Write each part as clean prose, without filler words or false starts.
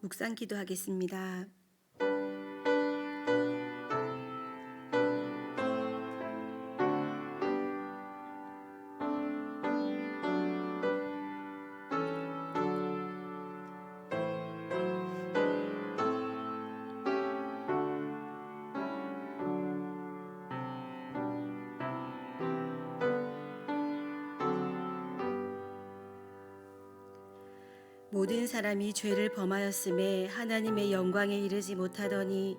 묵상 기도하겠습니다. 모든 사람이 죄를 범하였음에 하나님의 영광에 이르지 못하더니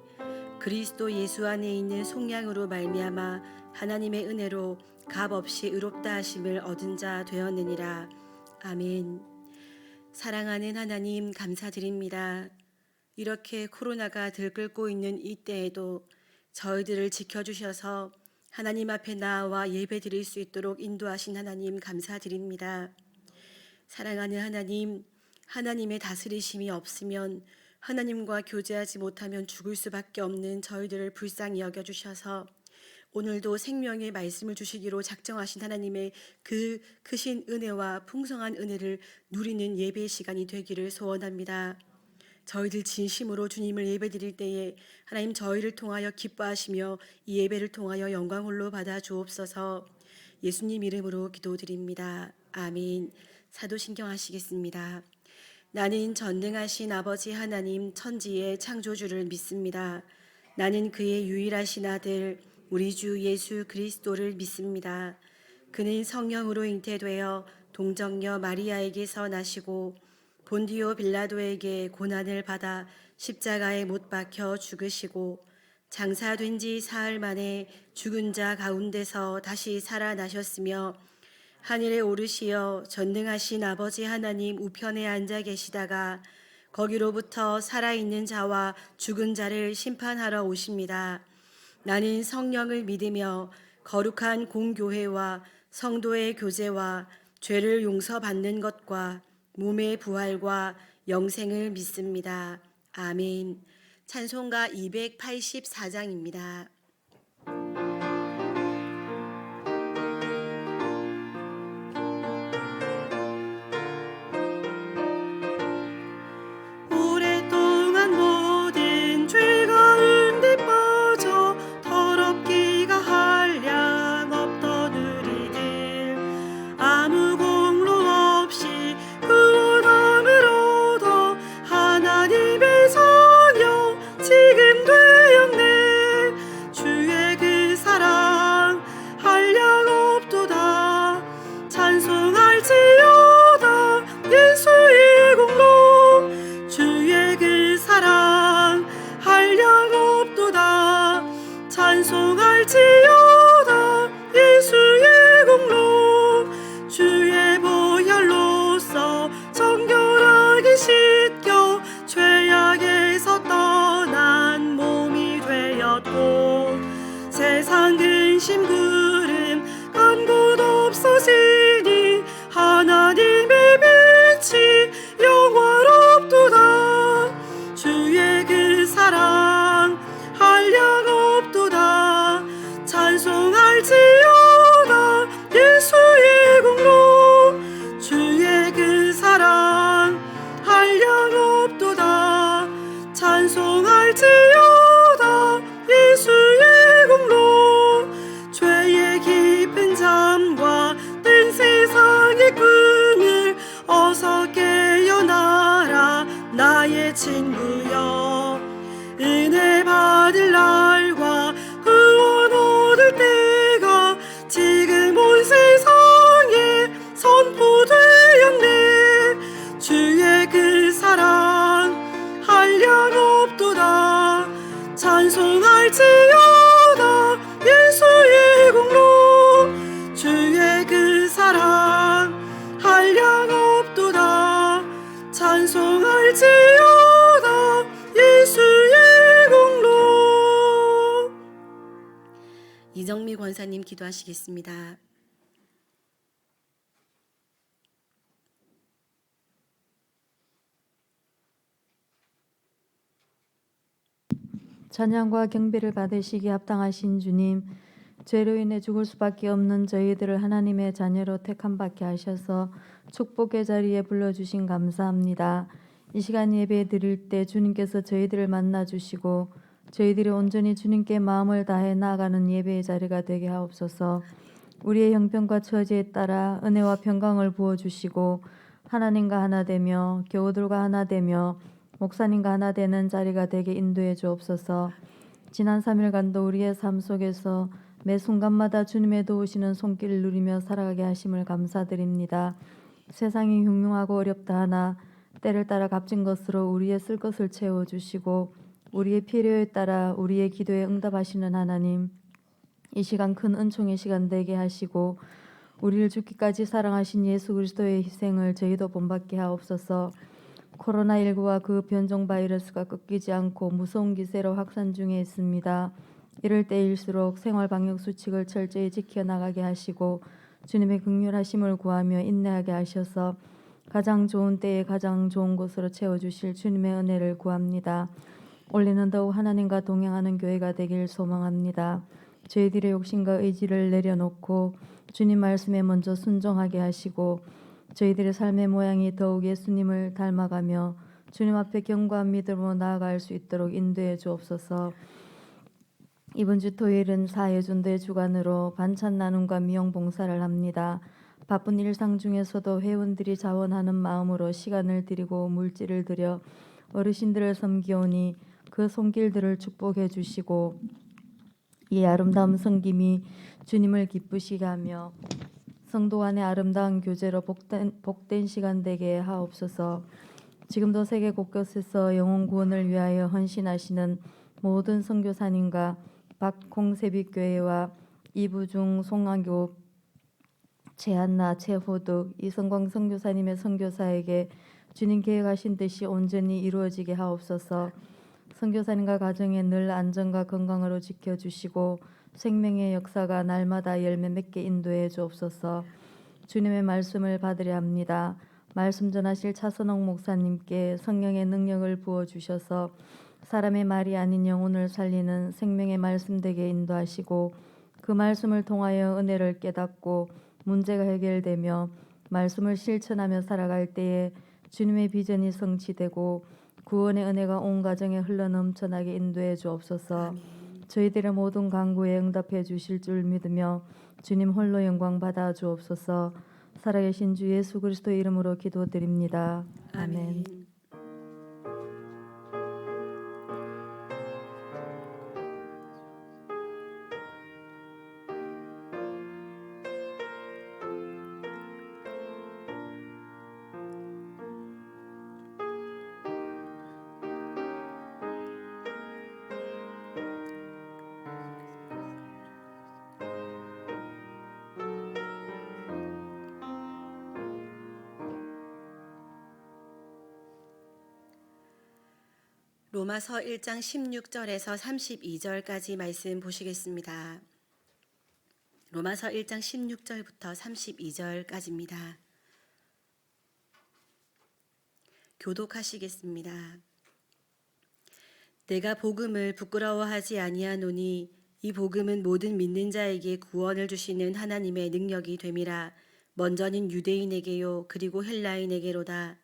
그리스도 예수 안에 있는 속량으로 말미암아 하나님의 은혜로 값없이 의롭다 하심을 얻은 자 되었느니라. 아멘. 사랑하는 하나님, 감사드립니다. 이렇게 코로나가 들끓고 있는 이때에도 저희들을 지켜주셔서 하나님 앞에 나아와 예배드릴 수 있도록 인도하신 하나님, 감사드립니다. 사랑하는 하나님, 하나님의 다스리심이 없으면, 하나님과 교제하지 못하면 죽을 수밖에 없는 저희들을 불쌍히 여겨주셔서 오늘도 생명의 말씀을 주시기로 작정하신 하나님의 그 크신 은혜와 풍성한 은혜를 누리는 예배 시간이 되기를 소원합니다. 저희들 진심으로 주님을 예배드릴 때에 하나님 저희를 통하여 기뻐하시며 이 예배를 통하여 영광 홀로 받아 주옵소서. 예수님 이름으로 기도드립니다. 아멘. 사도신경 하시겠습니다. 나는 전능하신 아버지 하나님 천지의 창조주를 믿습니다. 나는 그의 유일하신 아들 우리 주 예수 그리스도를 믿습니다. 그는 성령으로 잉태되어 동정녀 마리아에게서 나시고 본디오 빌라도에게 고난을 받아 십자가에 못 박혀 죽으시고 장사된 지 사흘 만에 죽은 자 가운데서 다시 살아나셨으며 하늘에 오르시어 전능하신 아버지 하나님 우편에 앉아 계시다가 거기로부터 살아있는 자와 죽은 자를 심판하러 오십니다. 나는 성령을 믿으며 거룩한 공교회와 성도의 교제와 죄를 용서받는 것과 몸의 부활과 영생을 믿습니다. 아멘. 찬송가 284장입니다. 오랫동안 모든 죄 가운데 빠져 더럽기가 한량 없던 우리들 아무 공로 없이 구원함을 얻어 하나님의 자녀 지금 되었네. 주의 그 사랑 한량 없도다. 찬송할지어다 예수의 공로. 주의 그 사랑 한량 없도다. 찬송할지어다 예수의 공로. 주의 보혈로서 정결하게 씻겨 죄악에서 떠난 몸이 되었고 세상 근심 구름 간 곳 없어지니 하나님의 빛이 영화롭도다. 주의 그 사랑 한량 없도다. 찬송할지어다 예수의 공로. 주의 그 사랑 한량 없도다. 찬송할지어다 예수의 공로. 죄의 깊은 잠과 뜬 세상의 꿈을 어서 깨어나라 나의 친구여. 은혜 받을 날과 구원 얻을 때가 지금 온 세상에 선포되었네. 주의 그 사랑 한량 없도다. 찬송할지어다 예수의 공로. 주의 그 사랑 한량 없도다. 찬송할지어다 예수의 공로. 이정미 권사님 기도하시겠습니다. 찬양과 경배를 받으시기에 합당하신 주님, 죄로 인해 죽을 수밖에 없는 저희들을 하나님의 자녀로 택함받게 하셔서 축복의 자리에 불러주신 감사합니다. 이 시간 예배 드릴 때 주님께서 저희들을 만나 주시고 저희들이 온전히 주님께 마음을 다해 나아가는 예배의 자리가 되게 하옵소서. 우리의 형편과 처지에 따라 은혜와 평강을 부어 주시고 하나님과 하나 되며 교우들과 하나 되며 목사님과 하나 되는 자리가 되게 인도해 주옵소서. 지난 3일간도 우리의 삶 속에서 매 순간마다 주님의 도우시는 손길을 누리며 살아가게 하심을 감사드립니다. 세상이 흉흉하고 어렵다 하나 때를 따라 값진 것으로 우리의 쓸 것을 채워주시고 우리의 필요에 따라 우리의 기도에 응답하시는 하나님, 이 시간 큰 은총의 시간 되게 하시고 우리를 죽기까지 사랑하신 예수 그리스도의 희생을 저희도 본받게 하옵소서. 코로나19와 그 변종 바이러스가 꺾이지 않고 무서운 기세로 확산 중에 있습니다. 이럴 때일수록 생활 방역 수칙을 철저히 지켜나가게 하시고 주님의 긍휼하심을 구하며 인내하게 하셔서 가장 좋은 때에 가장 좋은 곳으로 채워주실 주님의 은혜를 구합니다. 올해는 더욱 하나님과 동행하는 교회가 되길 소망합니다. 저희들의 욕심과 의지를 내려놓고 주님 말씀에 먼저 순종하게 하시고 저희들의 삶의 모양이 더욱 예수님을 닮아가며 주님 앞에 견고한 믿음으로 나아갈 수 있도록 인도해 주옵소서. 이번 주 토요일은 사회전도의 주간으로 반찬 나눔과 미용 봉사를 합니다. 바쁜 일상 중에서도 회원들이 자원하는 마음으로 시간을 드리고 물질을 들여 어르신들을 섬기오니 그 손길들을 축복해 주시고 이 아름다운 섬김이 주님을 기쁘시게 하며 성도 간의 아름다운 교제로 복된 시간 되게 하옵소서. 지금도 세계 곳곳에서 영혼 구원을 위하여 헌신하시는 모든 선교사님과 박홍세빛교회와 이부중 송하교 최한나 최호득 이성광 선교사님의 선교사에게 주님 계획하신 뜻이 온전히 이루어지게 하옵소서. 선교사님과 가정에 늘 안전과 건강으로 지켜주시고 생명의 역사가 날마다 열매 맺게 인도해 주옵소서. 주님의 말씀을 받으려 합니다. 말씀 전하실 차선옥 목사님께 성령의 능력을 부어주셔서 사람의 말이 아닌 영혼을 살리는 생명의 말씀 되게 인도하시고 그 말씀을 통하여 은혜를 깨닫고 문제가 해결되며 말씀을 실천하며 살아갈 때에 주님의 비전이 성취되고 구원의 은혜가 온 가정에 흘러넘쳐나게 인도해 주옵소서. 저희들의 모든 간구에 응답해 주실 줄 믿으며 주님 홀로 영광 받아 주옵소서. 살아계신 주 예수 그리스도의 이름으로 기도드립니다. 아멘. 로마서 1장 16절에서 32절까지 말씀 보시겠습니다. 로마서 1장 16절부터 32절까지입니다. 교독하시겠습니다. 내가 복음을 부끄러워하지 아니하노니 이 복음은 모든 믿는 자에게 구원을 주시는 하나님의 능력이 됨이라. 먼저는 유대인에게요 그리고 헬라인에게로다.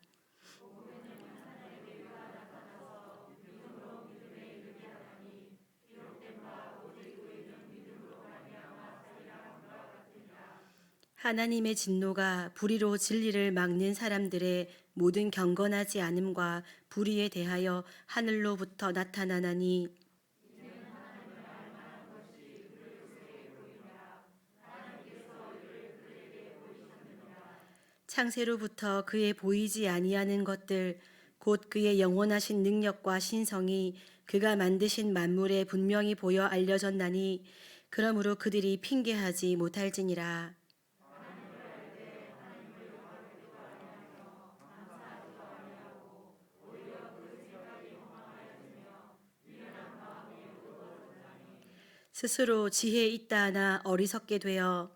하나님의 진노가 불의로 진리를 막는 사람들의 모든 경건하지 않음과 불의에 대하여 하늘로부터 나타나나니 창세로부터 그의 보이지 아니하는 것들 곧 그의 영원하신 능력과 신성이 그가 만드신 만물에 분명히 보여 알려졌나니 그러므로 그들이 핑계하지 못할지니라. 스스로 지혜 있다 하나 어리석게 되어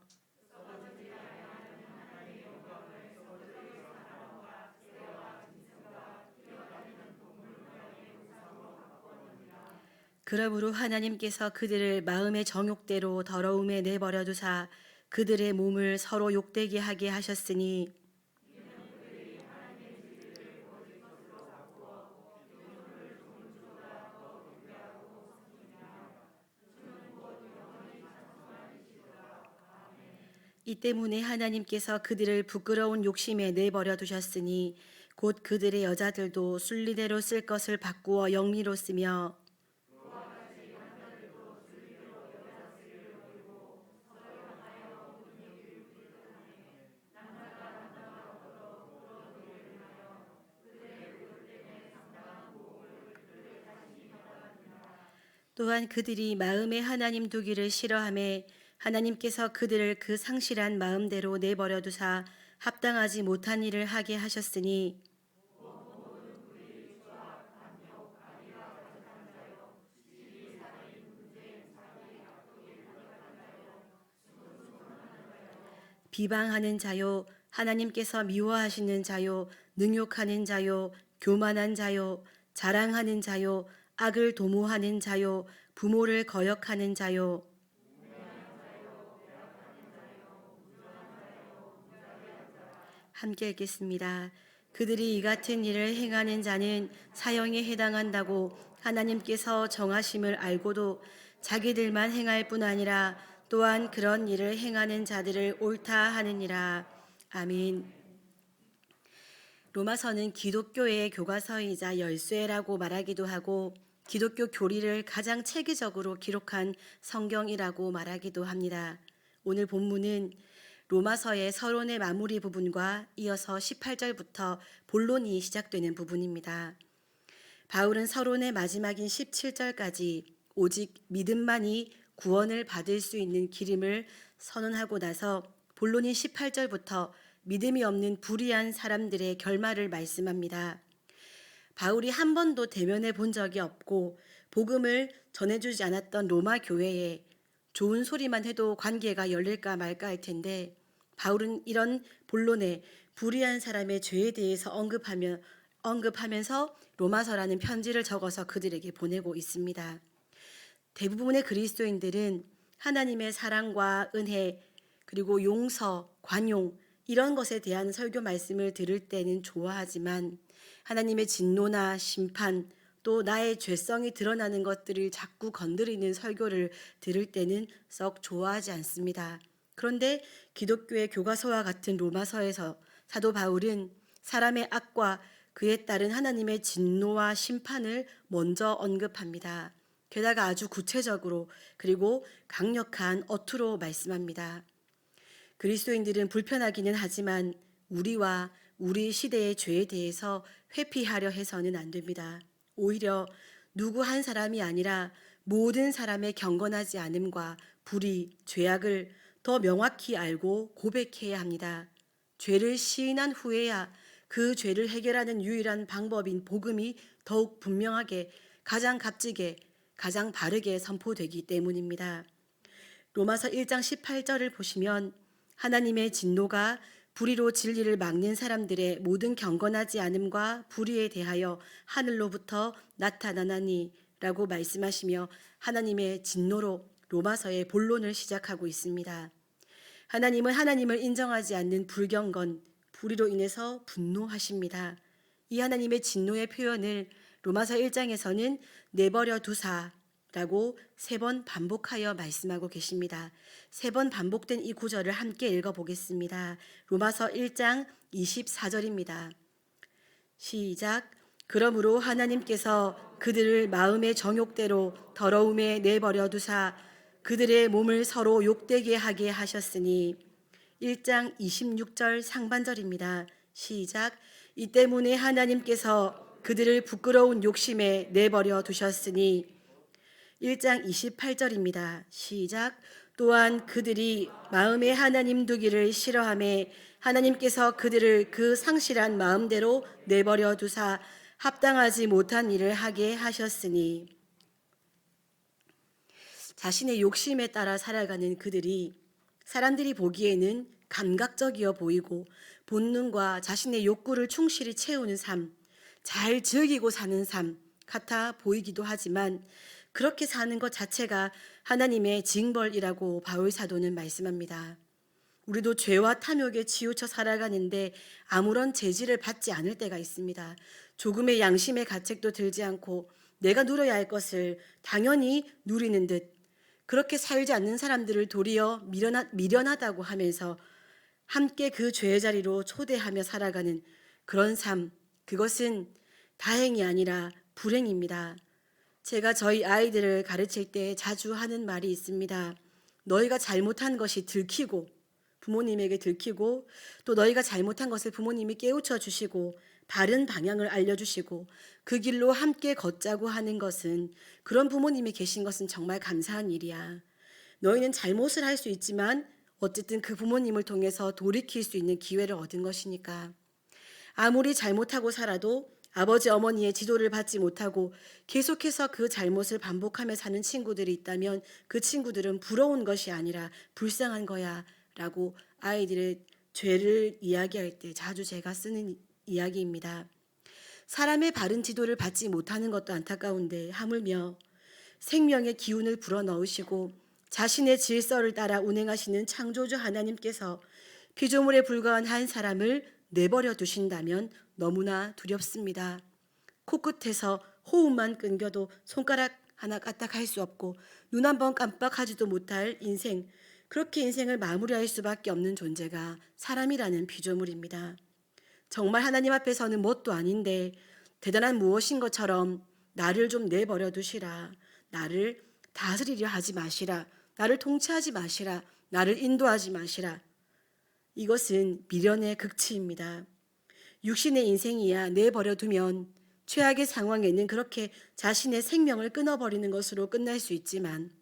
그러므로 하나님께서 그들을 마음의 정욕대로 더러움에 내버려 두사 그들의 몸을 서로 욕되게 하게 하셨으니 이 때문에 하나님께서 그들을 부끄러운 욕심에 내버려 두셨으니 곧 그들의 여자들도 순리대로 쓸 것을 바꾸어 영리로 쓰며 또한 그들이 마음에 하나님 두기를 싫어하매 하나님께서 그들을 그 상실한 마음대로 내버려 두사 합당하지 못한 일을 하게 하셨으니 비방하는 자요, 하나님께서 미워하시는 자요, 능욕하는 자요, 교만한 자요, 자랑하는 자요, 악을 도모하는 자요, 부모를 거역하는 자요. 함께 읽겠습니다. 그들이 이 같은 일을 행하는 자는 사형에 해당한다고 하나님께서 정하심을 알고도 자기들만 행할 뿐 아니라 또한 그런 일을 행하는 자들을 옳다 하느니라. 아멘. 로마서는 기독교의 교과서이자 열쇠라고 말하기도 하고 기독교 교리를 가장 체계적으로 기록한 성경이라고 말하기도 합니다. 오늘 본문은 로마서의 서론의 마무리 부분과 이어서 18절부터 본론이 시작되는 부분입니다. 바울은 서론의 마지막인 17절까지 오직 믿음만이 구원을 받을 수 있는 길임을 선언하고 나서 본론인 18절부터 믿음이 없는 불의한 사람들의 결말을 말씀합니다. 바울이 한 번도 대면해 본 적이 없고 복음을 전해주지 않았던 로마 교회에 좋은 소리만 해도 관계가 열릴까 말까 할 텐데 바울은 이런 본론에 불의한 사람의 죄에 대해서 언급하면서 로마서라는 편지를 적어서 그들에게 보내고 있습니다. 대부분의 그리스도인들은 하나님의 사랑과 은혜 그리고 용서, 관용 이런 것에 대한 설교 말씀을 들을 때는 좋아하지만 하나님의 진노나 심판 또 나의 죄성이 드러나는 것들을 자꾸 건드리는 설교를 들을 때는 썩 좋아하지 않습니다. 그런데 기독교의 교과서와 같은 로마서에서 사도 바울은 사람의 악과 그에 따른 하나님의 진노와 심판을 먼저 언급합니다. 게다가 아주 구체적으로 그리고 강력한 어투로 말씀합니다. 그리스도인들은 불편하기는 하지만 우리와 우리 시대의 죄에 대해서 회피하려 해서는 안 됩니다. 오히려 누구 한 사람이 아니라 모든 사람의 경건하지 않음과 불의, 죄악을 더 명확히 알고 고백해야 합니다. 죄를 시인한 후에야 그 죄를 해결하는 유일한 방법인 복음이 더욱 분명하게 가장 값지게 가장 바르게 선포되기 때문입니다. 로마서 1장 18절을 보시면 하나님의 진노가 불의로 진리를 막는 사람들의 모든 경건하지 않음과 불의에 대하여 하늘로부터 나타나나니 라고 말씀하시며 하나님의 진노로 로마서의 본론을 시작하고 있습니다. 하나님은 하나님을 인정하지 않는 불경건, 불의로 인해서 분노하십니다. 이 하나님의 진노의 표현을 로마서 1장에서는 내버려 두사라고 3번 반복하여 말씀하고 계십니다. 3번 반복된 이 구절을 함께 읽어보겠습니다. 로마서 1장 24절입니다. 시작. 그러므로 하나님께서 그들을 마음의 정욕대로 더러움에 내버려 두사 그들의 몸을 서로 욕되게 하게 하셨으니 1장 26절 상반절입니다. 시작. 이 때문에 하나님께서 그들을 부끄러운 욕심에 내버려 두셨으니 1장 28절입니다. 시작. 또한 그들이 마음에 하나님 두기를 싫어하매 하나님께서 그들을 그 상실한 마음대로 내버려 두사 합당하지 못한 일을 하게 하셨으니 자신의 욕심에 따라 살아가는 그들이 사람들이 보기에는 감각적이어 보이고 본능과 자신의 욕구를 충실히 채우는 삶, 잘 즐기고 사는 삶 같아 보이기도 하지만 그렇게 사는 것 자체가 하나님의 징벌이라고 바울 사도는 말씀합니다. 우리도 죄와 탐욕에 치우쳐 살아가는데 아무런 제지를 받지 않을 때가 있습니다. 조금의 양심의 가책도 들지 않고 내가 누려야 할 것을 당연히 누리는 듯 그렇게 살지 않는 사람들을 도리어 미련하다고 하면서 함께 그 죄의 자리로 초대하며 살아가는 그런 삶, 그것은 다행이 아니라 불행입니다. 제가 저희 아이들을 가르칠 때 자주 하는 말이 있습니다. 너희가 잘못한 것이 들키고, 부모님에게 들키고, 또 너희가 잘못한 것을 부모님이 깨우쳐 주시고 바른 방향을 알려주시고 그 길로 함께 걷자고 하는 것은, 그런 부모님이 계신 것은 정말 감사한 일이야. 너희는 잘못을 할 수 있지만 어쨌든 그 부모님을 통해서 돌이킬 수 있는 기회를 얻은 것이니까. 아무리 잘못하고 살아도 아버지 어머니의 지도를 받지 못하고 계속해서 그 잘못을 반복하며 사는 친구들이 있다면 그 친구들은 부러운 것이 아니라 불쌍한 거야 라고 아이들의 죄를 이야기할 때 자주 제가 쓰는 이야기입니다. 사람의 바른 지도를 받지 못하는 것도 안타까운데 하물며 생명의 기운을 불어넣으시고 자신의 질서를 따라 운행하시는 창조주 하나님께서 피조물에 불과한 한 사람을 내버려 두신다면 너무나 두렵습니다. 코끝에서 호흡만 끊겨도 손가락 하나 까딱할 수 없고 눈 한 번 깜빡하지도 못할 인생, 그렇게 인생을 마무리할 수밖에 없는 존재가 사람이라는 피조물입니다. 정말 하나님 앞에서는 뭣도 아닌데 대단한 무엇인 것처럼 나를 좀 내버려 두시라, 나를 다스리려 하지 마시라, 나를 통치하지 마시라, 나를 인도하지 마시라. 이것은 미련의 극치입니다. 육신의 인생이야 내버려 두면 최악의 상황에는 그렇게 자신의 생명을 끊어버리는 것으로 끝날 수 있지만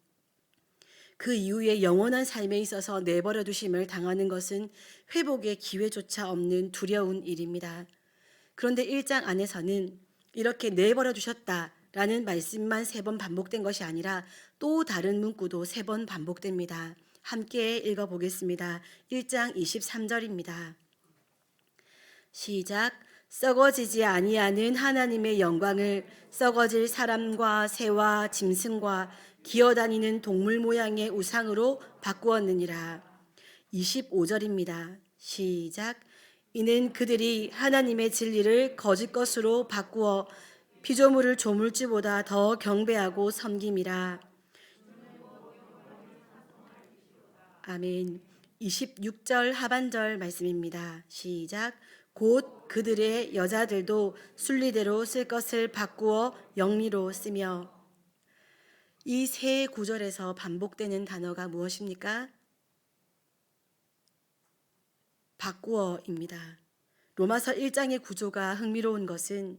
그 이후에 영원한 삶에 있어서 내버려 두심을 당하는 것은 회복의 기회조차 없는 두려운 일입니다. 그런데 1장 안에서는 이렇게 내버려 두셨다라는 말씀만 3번 반복된 것이 아니라 또 다른 문구도 3번 반복됩니다. 함께 읽어보겠습니다. 1장 23절입니다. 시작. 썩어지지 아니하는 하나님의 영광을 썩어질 사람과 새와 짐승과 기어다니는 동물 모양의 우상으로 바꾸었느니라. 25절입니다. 시작. 이는 그들이 하나님의 진리를 거짓 것으로 바꾸어 피조물을 조물주보다 더 경배하고 섬김이라. 아멘. 26절 하반절 말씀입니다. 시작. 곧 그들의 여자들도 순리대로 쓸 것을 바꾸어 영리로 쓰며. 이 세 구절에서 반복되는 단어가 무엇입니까? 바꾸어입니다. 로마서 1장의 구조가 흥미로운 것은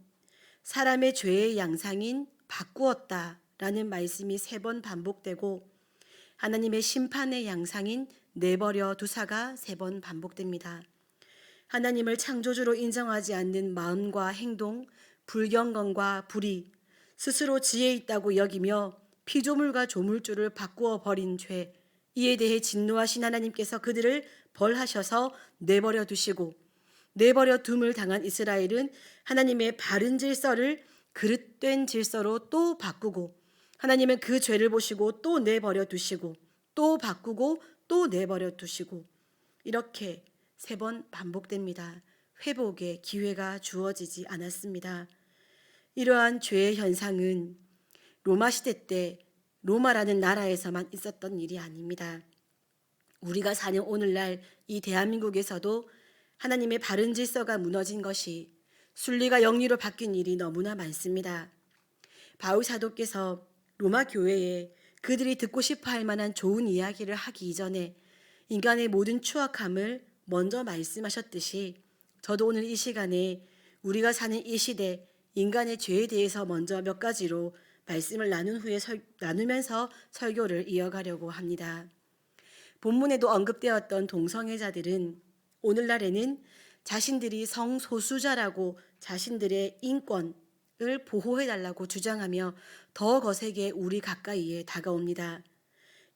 사람의 죄의 양상인 바꾸었다라는 말씀이 3번 반복되고 하나님의 심판의 양상인 내버려 두사가 3번 반복됩니다. 하나님을 창조주로 인정하지 않는 마음과 행동, 불경건과 불의, 스스로 지혜 있다고 여기며 피조물과 조물주를 바꾸어 버린 죄, 이에 대해 진노하신 하나님께서 그들을 벌하셔서 내버려 두시고, 내버려 둠을 당한 이스라엘은 하나님의 바른 질서를 그릇된 질서로 또 바꾸고, 하나님은 그 죄를 보시고 또 내버려 두시고, 또 바꾸고 또 내버려 두시고, 이렇게 3번 반복됩니다. 회복의 기회가 주어지지 않았습니다. 이러한 죄의 현상은 로마 시대 때 로마라는 나라에서만 있었던 일이 아닙니다. 우리가 사는 오늘날 이 대한민국에서도 하나님의 바른 질서가 무너진 것이, 순리가 영리로 바뀐 일이 너무나 많습니다. 바울 사도께서 로마 교회에 그들이 듣고 싶어 할 만한 좋은 이야기를 하기 이전에 인간의 모든 추악함을 먼저 말씀하셨듯이, 저도 오늘 이 시간에 우리가 사는 이 시대 인간의 죄에 대해서 먼저 몇 가지로 말씀을 나눈 후에 나누면서 설교를 이어가려고 합니다. 본문에도 언급되었던 동성애자들은 오늘날에는 자신들이 성소수자라고 자신들의 인권을 보호해달라고 주장하며 더 거세게 우리 가까이에 다가옵니다.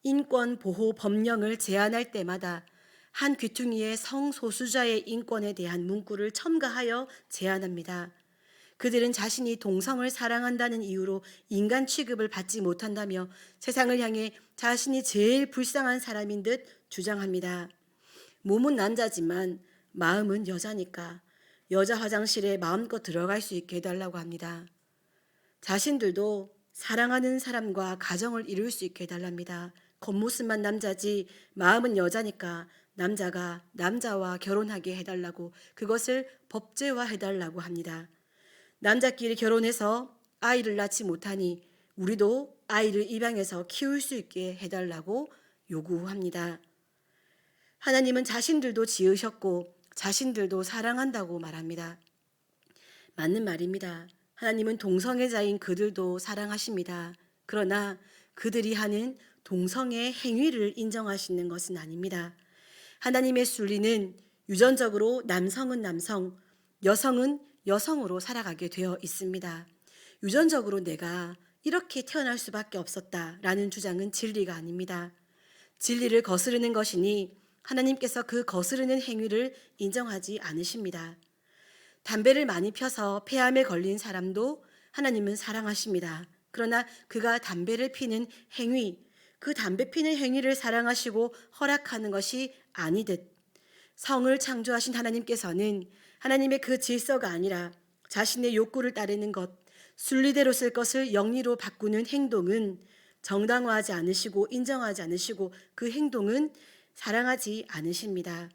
인권 보호 법령을 제안할 때마다 한 귀퉁이에 성소수자의 인권에 대한 문구를 첨가하여 제안합니다. 그들은 자신이 동성을 사랑한다는 이유로 인간 취급을 받지 못한다며 세상을 향해 자신이 제일 불쌍한 사람인 듯 주장합니다. 몸은 남자지만 마음은 여자니까 여자 화장실에 마음껏 들어갈 수 있게 해달라고 합니다. 자신들도 사랑하는 사람과 가정을 이룰 수 있게 해달랍니다. 겉모습만 남자지 마음은 여자니까 남자가 남자와 결혼하게 해달라고, 그것을 법제화해달라고 합니다. 남자끼리 결혼해서 아이를 낳지 못하니 우리도 아이를 입양해서 키울 수 있게 해달라고 요구합니다. 하나님은 자신들도 지으셨고 자신들도 사랑한다고 말합니다. 맞는 말입니다. 하나님은 동성애자인 그들도 사랑하십니다. 그러나 그들이 하는 동성애 행위를 인정하시는 것은 아닙니다. 하나님의 순리는 유전적으로 남성은 남성, 여성은 여성으로 살아가게 되어 있습니다. 유전적으로 내가 이렇게 태어날 수밖에 없었다라는 주장은 진리가 아닙니다. 진리를 거스르는 것이니 하나님께서 그 거스르는 행위를 인정하지 않으십니다. 담배를 많이 펴서 폐암에 걸린 사람도 하나님은 사랑하십니다. 그러나 그가 담배를 피는 행위, 그 담배 피는 행위를 사랑하시고 허락하는 것이 아니듯, 성을 창조하신 하나님께서는 하나님의 그 질서가 아니라 자신의 욕구를 따르는 것, 순리대로 쓸 것을 영리로 바꾸는 행동은 정당화하지 않으시고 인정하지 않으시고 그 행동은 사랑하지 않으십니다.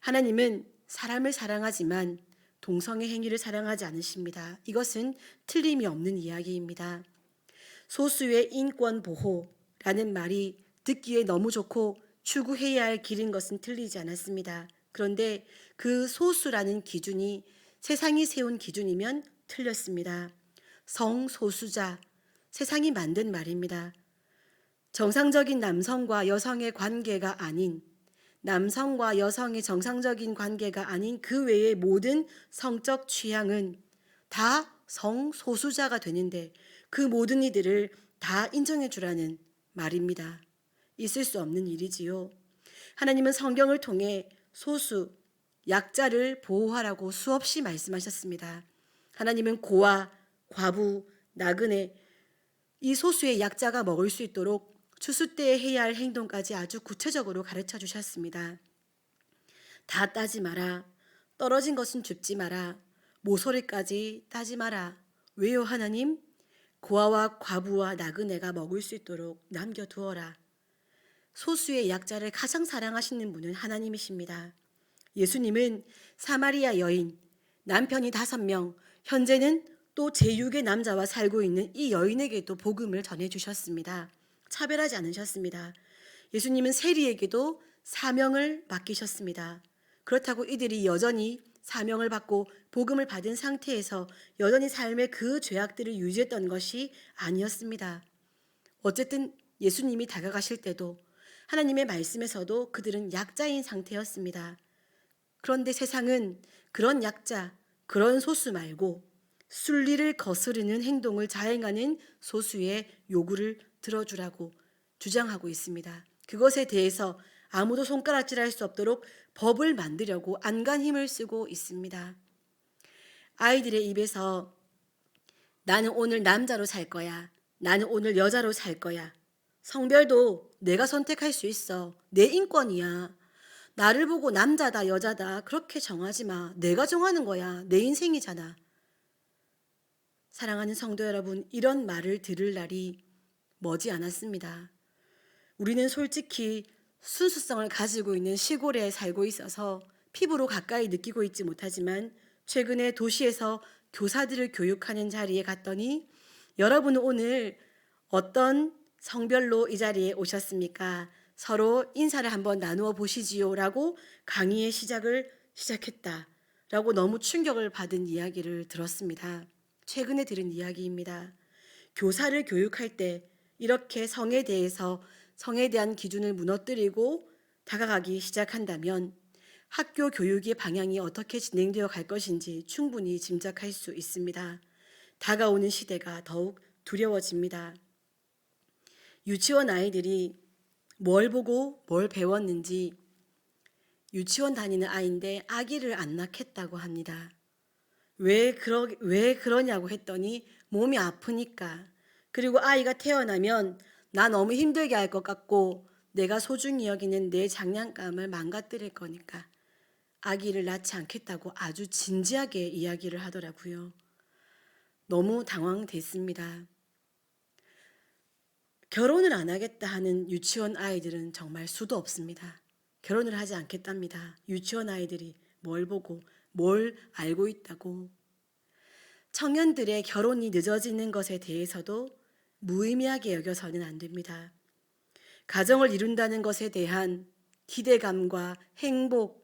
하나님은 사람을 사랑하지만 동성애 행위를 사랑하지 않으십니다. 이것은 틀림이 없는 이야기입니다. 소수의 인권 보호라는 말이 듣기에 너무 좋고 추구해야 할 길인 것은 틀리지 않았습니다. 그런데 그 소수라는 기준이 세상이 세운 기준이면 틀렸습니다. 성소수자, 세상이 만든 말입니다. 정상적인 남성과 여성의 관계가 아닌, 남성과 여성의 정상적인 관계가 아닌 그 외의 모든 성적 취향은 다 성소수자가 되는데 그 모든 이들을 다 인정해 주라는 말입니다. 있을 수 없는 일이지요. 하나님은 성경을 통해 소수, 약자를 보호하라고 수없이 말씀하셨습니다. 하나님은 고아, 과부, 나그네, 이 소수의 약자가 먹을 수 있도록 추수 때에 해야 할 행동까지 아주 구체적으로 가르쳐 주셨습니다. 다 따지 마라. 떨어진 것은 줍지 마라. 모서리까지 따지 마라. 왜요 하나님? 고아와 과부와 나그네가 먹을 수 있도록 남겨두어라. 소수의 약자를 가장 사랑하시는 분은 하나님이십니다. 예수님은 사마리아 여인, 남편이 5명, 현재는 또 제6의 남자와 살고 있는 이 여인에게도 복음을 전해주셨습니다. 차별하지 않으셨습니다. 예수님은 세리에게도 사명을 맡기셨습니다. 그렇다고 이들이 여전히 사명을 받고 복음을 받은 상태에서 여전히 삶의 그 죄악들을 유지했던 것이 아니었습니다. 어쨌든 예수님이 다가가실 때도 하나님의 말씀에서도 그들은 약자인 상태였습니다. 그런데 세상은 그런 약자, 그런 소수 말고 순리를 거스르는 행동을 자행하는 소수의 요구를 들어주라고 주장하고 있습니다. 그것에 대해서 아무도 손가락질할 수 없도록 법을 만들려고 안간 힘을 쓰고 있습니다. 아이들의 입에서 나는 오늘 남자로 살 거야. 나는 오늘 여자로 살 거야. 성별도 내가 선택할 수 있어. 내 인권이야. 나를 보고 남자다 여자다 그렇게 정하지 마. 내가 정하는 거야. 내 인생이잖아. 사랑하는 성도 여러분, 이런 말을 들을 날이 머지 않았습니다. 우리는 솔직히 순수성을 가지고 있는 시골에 살고 있어서 피부로 가까이 느끼고 있지 못하지만 최근에 도시에서 교사들을 교육하는 자리에 갔더니 여러분은 오늘 어떤 성별로 이 자리에 오셨습니까? 서로 인사를 한번 나누어 보시지요 라고 강의의 시작했다 라고 너무 충격을 받은 이야기를 들었습니다. 최근에 들은 이야기입니다. 교사를 교육할 때 이렇게 성에 대한 기준을 무너뜨리고 다가가기 시작한다면 학교 교육의 방향이 어떻게 진행되어 갈 것인지 충분히 짐작할 수 있습니다. 다가오는 시대가 더욱 두려워집니다. 유치원 아이들이 뭘 보고 뭘 배웠는지 유치원 다니는 아이인데 아기를 안 낳겠다고 합니다. 왜 그러냐고 했더니 몸이 아프니까, 그리고 아이가 태어나면 나 너무 힘들게 할 것 같고 내가 소중히 여기는 내 장난감을 망가뜨릴 거니까 아기를 낳지 않겠다고 아주 진지하게 이야기를 하더라고요. 너무 당황됐습니다. 결혼을 안 하겠다 하는 유치원 아이들은 정말 수도 없습니다. 결혼을 하지 않겠답니다. 유치원 아이들이 뭘 보고 뭘 알고 있다고. 청년들의 결혼이 늦어지는 것에 대해서도 무의미하게 여겨서는 안 됩니다. 가정을 이룬다는 것에 대한 기대감과 행복,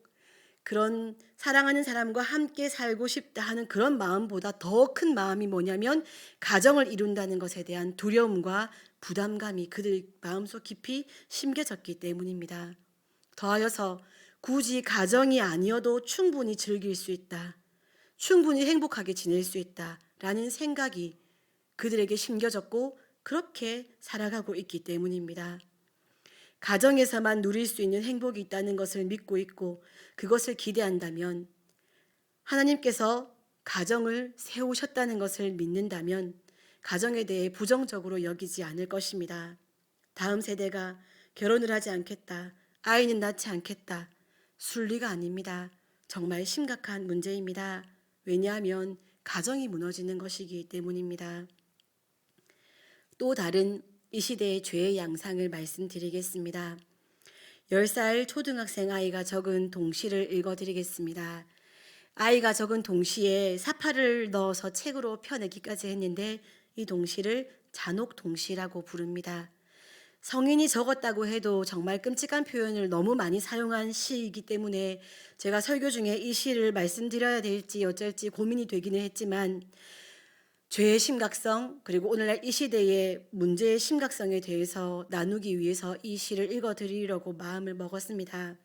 그런 사랑하는 사람과 함께 살고 싶다 하는 그런 마음보다 더 큰 마음이 뭐냐면 가정을 이룬다는 것에 대한 두려움과 부담감이 그들 마음속 깊이 심겨졌기 때문입니다. 더하여서 굳이 가정이 아니어도 충분히 즐길 수 있다. 충분히 행복하게 지낼 수 있다라는 생각이 그들에게 심겨졌고 그렇게 살아가고 있기 때문입니다. 가정에서만 누릴 수 있는 행복이 있다는 것을 믿고 있고 그것을 기대한다면, 하나님께서 가정을 세우셨다는 것을 믿는다면 가정에 대해 부정적으로 여기지 않을 것입니다. 다음 세대가 결혼을 하지 않겠다, 아이는 낳지 않겠다, 순리가 아닙니다. 정말 심각한 문제입니다. 왜냐하면 가정이 무너지는 것이기 때문입니다. 또 다른 이 시대의 죄의 양상을 말씀드리겠습니다. 10살 초등학생 아이가 적은 동시를 읽어드리겠습니다. 아이가 적은 동시에 사파를 넣어서 책으로 펴내기까지 했는데 이 동시를 잔혹동시라고 부릅니다. 성인이 적었다고 해도 정말 끔찍한 표현을 너무 많이 사용한 시이기 때문에 제가 설교 중에 이 시를 말씀드려야 될지 어쩔지 고민이 되기는 했지만, 죄의 심각성 그리고 오늘날 이 시대의 문제의 심각성에 대해서 나누기 위해서 이 시를 읽어드리려고 마음을 먹었습니다.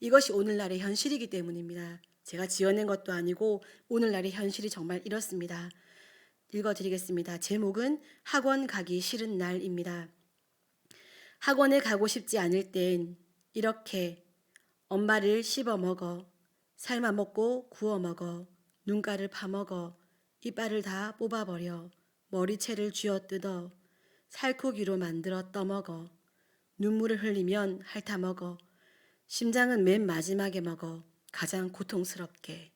이것이 오늘날의 현실이기 때문입니다. 제가 지어낸 것도 아니고 오늘날의 현실이 정말 이렇습니다. 읽어드리겠습니다. 제목은 학원 가기 싫은 날입니다. 학원에 가고 싶지 않을 땐 이렇게 엄마를 씹어 먹어, 삶아 먹고 구워 먹어, 눈가를 파먹어, 이빨을 다 뽑아버려, 머리채를 쥐어뜯어, 살코기로 만들어 떠먹어, 눈물을 흘리면 핥아먹어, 심장은 맨 마지막에 먹어, 가장 고통스럽게.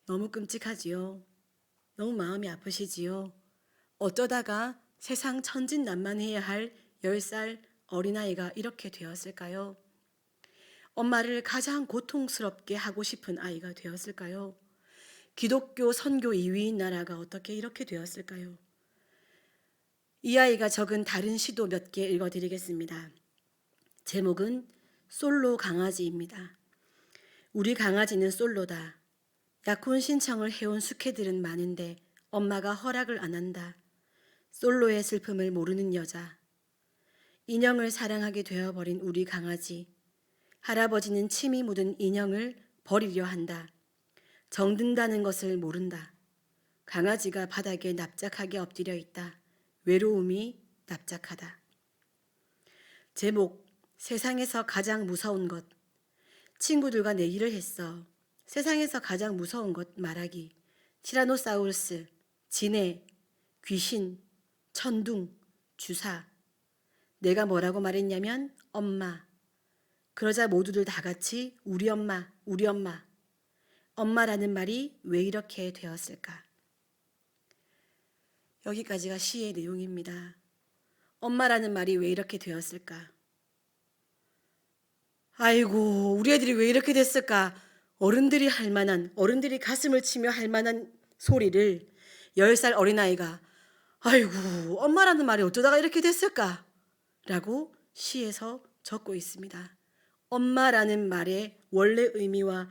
너무 끔찍하지요. 너무 마음이 아프시지요. 어쩌다가 세상 천진난만해야 할 10살 어린아이가 이렇게 되었을까요? 엄마를 가장 고통스럽게 하고 싶은 아이가 되었을까요? 기독교 선교 2위인 나라가 어떻게 이렇게 되었을까요? 이 아이가 적은 다른 시도 몇 개 읽어드리겠습니다. 제목은 솔로 강아지입니다. 우리 강아지는 솔로다. 약혼 신청을 해온 숙회들은 많은데 엄마가 허락을 안 한다. 솔로의 슬픔을 모르는 여자. 인형을 사랑하게 되어버린 우리 강아지. 할아버지는 침이 묻은 인형을 버리려 한다. 정든다는 것을 모른다. 강아지가 바닥에 납작하게 엎드려 있다. 외로움이 납작하다. 제목, 세상에서 가장 무서운 것. 친구들과 내기를 했어. 세상에서 가장 무서운 것 말하기. 티라노사우루스, 진해, 귀신, 천둥, 주사. 내가 뭐라고 말했냐면 엄마. 그러자 모두들 다 같이 우리 엄마, 우리 엄마. 엄마라는 말이 왜 이렇게 되었을까? 여기까지가 시의 내용입니다. 엄마라는 말이 왜 이렇게 되었을까? 아이고, 우리 애들이 왜 이렇게 됐을까? 어른들이 할 만한, 어른들이 가슴을 치며 할 만한 소리를 10살 어린아이가 아이고, 엄마라는 말이 어쩌다가 이렇게 됐을까? 라고 시에서 적고 있습니다. 엄마라는 말의 원래 의미와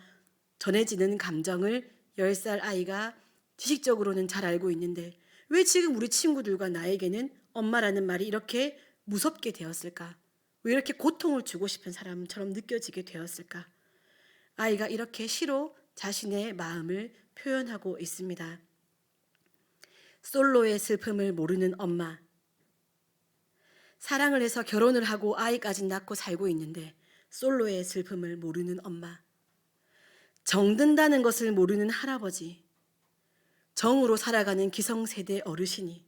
전해지는 감정을 10살 아이가 지식적으로는 잘 알고 있는데 왜 지금 우리 친구들과 나에게는 엄마라는 말이 이렇게 무섭게 되었을까? 왜 이렇게 고통을 주고 싶은 사람처럼 느껴지게 되었을까? 아이가 이렇게 시로 자신의 마음을 표현하고 있습니다. 솔로의 슬픔을 모르는 엄마. 사랑을 해서 결혼을 하고 아이까지 낳고 살고 있는데 솔로의 슬픔을 모르는 엄마. 정든다는 것을 모르는 할아버지. 정으로 살아가는 기성세대 어르신이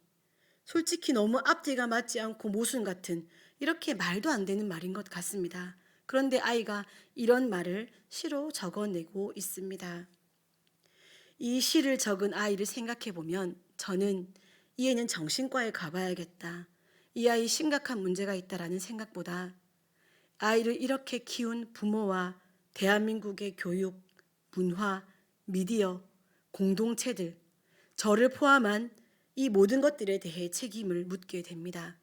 솔직히 너무 앞뒤가 맞지 않고 모순 같은 이렇게 말도 안 되는 말인 것 같습니다. 그런데 아이가 이런 말을 시로 적어내고 있습니다. 이 시를 적은 아이를 생각해 보면 저는 이 애는 정신과에 가봐야겠다. 이 아이 심각한 문제가 있다라는 생각보다 아이를 이렇게 키운 부모와 대한민국의 교육, 문화, 미디어, 공동체들, 저를 포함한 이 모든 것들에 대해 책임을 묻게 됩니다.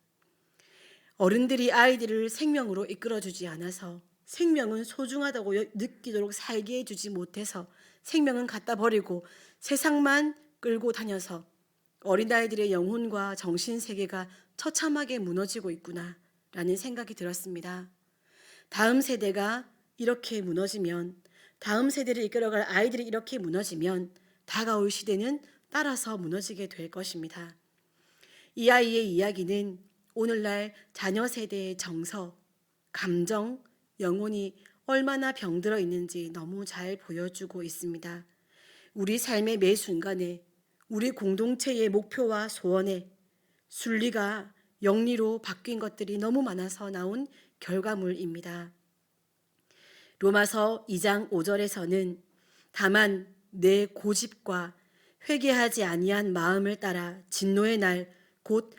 어른들이 아이들을 생명으로 이끌어주지 않아서, 생명은 소중하다고 느끼도록 살게 해주지 못해서 생명은 갖다 버리고 세상만 끌고 다녀서 어린아이들의 영혼과 정신세계가 처참하게 무너지고 있구나라는 생각이 들었습니다. 다음 세대가 이렇게 무너지면, 다음 세대를 이끌어갈 아이들이 이렇게 무너지면 다가올 시대는 따라서 무너지게 될 것입니다. 이 아이의 이야기는 오늘날 자녀 세대의 정서, 감정, 영혼이 얼마나 병들어 있는지 너무 잘 보여주고 있습니다. 우리 삶의 매 순간에, 우리 공동체의 목표와 소원에 순리가 영리로 바뀐 것들이 너무 많아서 나온 결과물입니다. 로마서 2장 5절에서는 다만 내 고집과 회개하지 아니한 마음을 따라 진노의 날 곧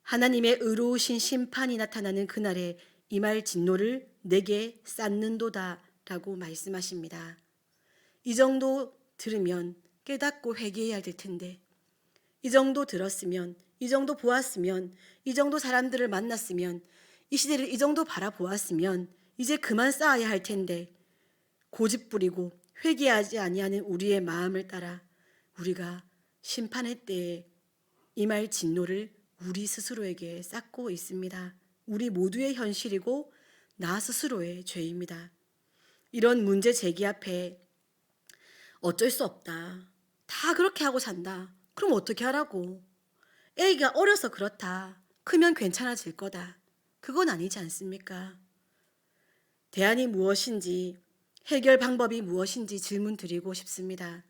하나님의 의로우신 심판이 나타나는 그날에 임할 진노를 내게 쌓는도다 라고 말씀하십니다. 이 정도 들으면 깨닫고 회개해야 될 텐데, 이 정도 들었으면, 이 정도 보았으면, 이 정도 사람들을 만났으면, 이 시대를 이 정도 바라보았으면 이제 그만 쌓아야 할 텐데, 고집 부리고 회개하지 아니하는 우리의 마음을 따라 우리가 심판의 때에 임할 진노를 우리 스스로에게 쌓고 있습니다. 우리 모두의 현실이고 나 스스로의 죄입니다. 이런 문제 제기 앞에 어쩔 수 없다, 다 그렇게 하고 산다, 그럼 어떻게 하라고, 애기가 어려서 그렇다, 크면 괜찮아질 거다, 그건 아니지 않습니까? 대안이 무엇인지, 해결 방법이 무엇인지 질문 드리고 싶습니다.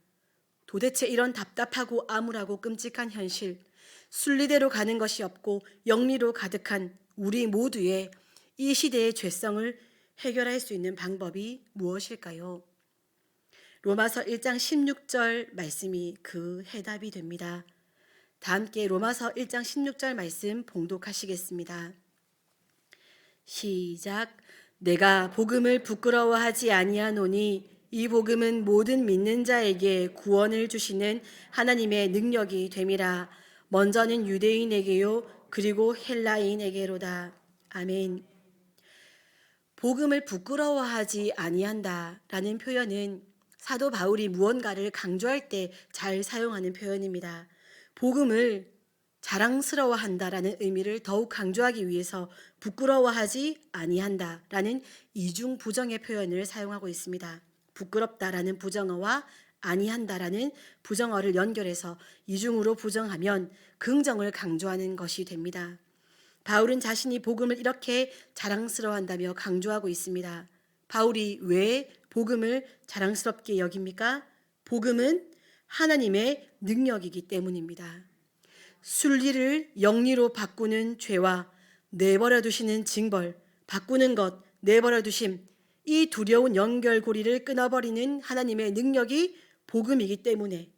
도대체 이런 답답하고 암울하고 끔찍한 현실, 순리대로 가는 것이 없고 영리로 가득한 우리 모두의 이 시대의 죄성을 해결할 수 있는 방법이 무엇일까요? 로마서 1장 16절 말씀이 그 해답이 됩니다. 다 함께 로마서 1장 16절 말씀 봉독하시겠습니다. 시작. 내가 복음을 부끄러워하지 아니하노니 이 복음은 모든 믿는 자에게 구원을 주시는 하나님의 능력이 됨이라. 먼저는 유대인에게요 그리고 헬라인에게로다. 아멘. 복음을 부끄러워하지 아니한다라는 표현은 사도 바울이 무언가를 강조할 때 잘 사용하는 표현입니다. 복음을 자랑스러워한다라는 의미를 더욱 강조하기 위해서 부끄러워하지 아니한다라는 이중 부정의 표현을 사용하고 있습니다. 부끄럽다라는 부정어와 아니한다라는 부정어를 연결해서 이중으로 부정하면 긍정을 강조하는 것이 됩니다. 바울은 자신이 복음을 이렇게 자랑스러워한다며 강조하고 있습니다. 바울이 왜 복음을 자랑스럽게 여깁니까? 복음은 하나님의 능력이기 때문입니다. 순리를 영리로 바꾸는 죄와 내버려 두시는 징벌, 바꾸는 것, 내버려 두심, 이 두려운 연결고리를 끊어버리는 하나님의 능력이 복음이기 때문에,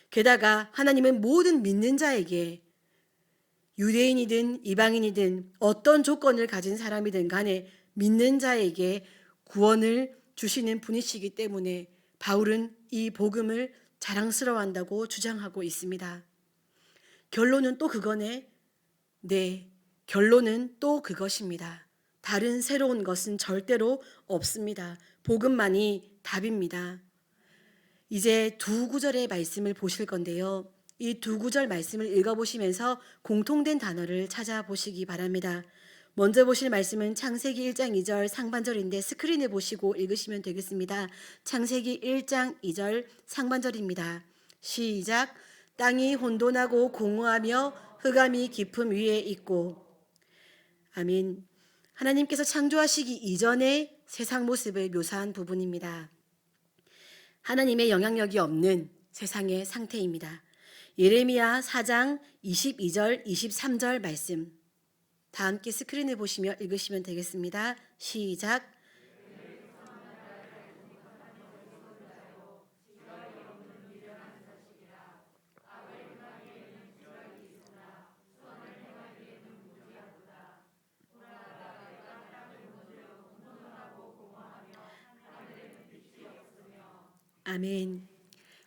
게다가 하나님은 모든 믿는 자에게 유대인이든 이방인이든 어떤 조건을 가진 사람이든 간에 믿는 자에게 구원을 주시는 분이시기 때문에 바울은 이 복음을 자랑스러워한다고 주장하고 있습니다. 결론은 또 그거네. 네, 결론은 또 그것입니다. 다른 새로운 것은 절대로 없습니다. 복음만이 답입니다. 이제 두 구절의 말씀을 보실 건데요. 이 두 구절 말씀을 읽어보시면서 공통된 단어를 찾아보시기 바랍니다. 먼저 보실 말씀은 창세기 1장 2절 상반절인데 스크린에 보시고 읽으시면 되겠습니다. 창세기 1장 2절 상반절입니다. 시작. 땅이 혼돈하고 공허하며 흑암이 깊음 위에 있고. 아멘. 하나님께서 창조하시기 이전의 세상 모습을 묘사한 부분입니다. 하나님의 영향력이 없는 세상의 상태입니다. 예레미야 4장 22절 23절 말씀 다 함께 스크린을 보시며 읽으시면 되겠습니다. 시작. 아멘.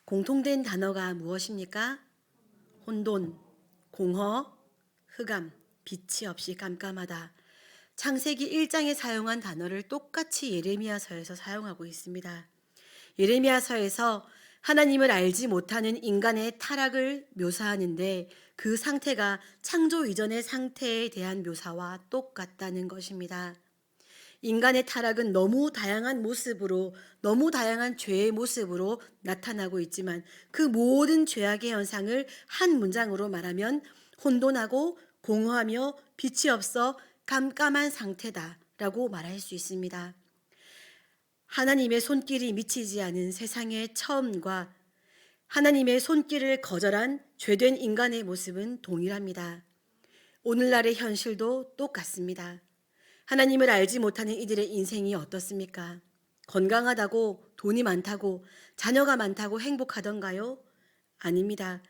공통된 단어가 무엇입니까? 혼돈, 공허, 흑암, 빛이 없이 깜깜하다. 창세기 1장에 사용한 단어를 똑같이 예레미야서에서 사용하고 있습니다. 예레미야서에서 하나님을 알지 못하는 인간의 타락을 묘사하는데 그 상태가 창조 이전의 상태에 대한 묘사와 똑같다는 것입니다. 인간의 타락은 너무 다양한 모습으로, 너무 다양한 죄의 모습으로 나타나고 있지만 그 모든 죄악의 현상을 한 문장으로 말하면 혼돈하고 공허하며 빛이 없어 깜깜한 상태다라고 말할 수 있습니다. 하나님의 손길이 미치지 않은 세상의 처음과 하나님의 손길을 거절한 죄된 인간의 모습은 동일합니다. 오늘날의 현실도 똑같습니다. 하나님을 알지 못하는 이들의 인생이 어떻습니까? 건강하다고, 돈이 많다고, 자녀가 많다고 행복하던가요? 아닙니다.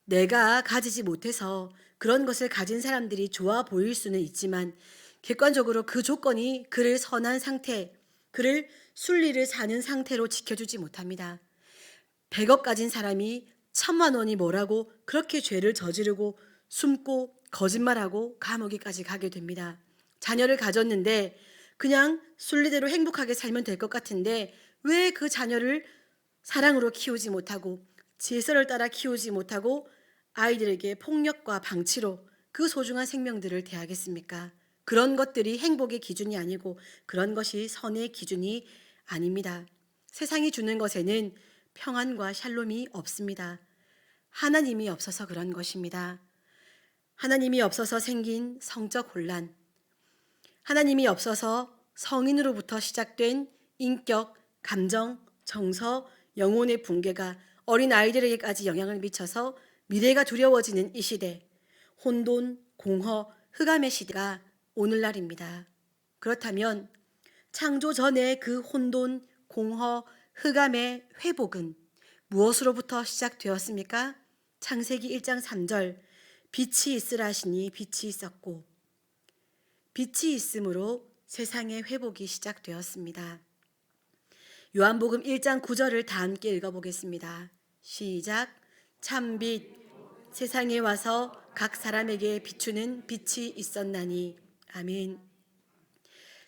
내가 가지지 못해서 그런 것을 가진 사람들이 좋아 보일 수는 있지만 객관적으로 그 조건이 그를 선한 상태, 그를 순리를 사는 상태로 지켜주지 못합니다. 100억 가진 사람이 1000만 원이 뭐라고 그렇게 죄를 저지르고 숨고 거짓말하고 감옥에까지 가게 됩니다. 자녀를 가졌는데 그냥 순리대로 행복하게 살면 될 것 같은데 왜 그 자녀를 사랑으로 키우지 못하고 질서를 따라 키우지 못하고 아이들에게 폭력과 방치로 그 소중한 생명들을 대하겠습니까? 그런 것들이 행복의 기준이 아니고 그런 것이 선의 기준이 아닙니다. 세상이 주는 것에는 평안과 샬롬이 없습니다. 하나님이 없어서 그런 것입니다. 하나님이 없어서 생긴 성적 혼란, 하나님이 없어서 성인으로부터 시작된 인격, 감정, 정서, 영혼의 붕괴가 어린 아이들에게까지 영향을 미쳐서 미래가 두려워지는 이 시대, 혼돈, 공허, 흑암의 시대가 오늘날입니다. 그렇다면 창조 전에 그 혼돈, 공허, 흑암의 회복은 무엇으로부터 시작되었습니까? 창세기 1장 3절 빛이 있으라 하시니 빛이 있었고 빛이 있음으로 세상의 회복이 시작되었습니다. 요한복음 1장 9절을 다 함께 읽어보겠습니다. 시작. 참빛 세상에 와서 각 사람에게 비추는 빛이 있었나니. 아멘.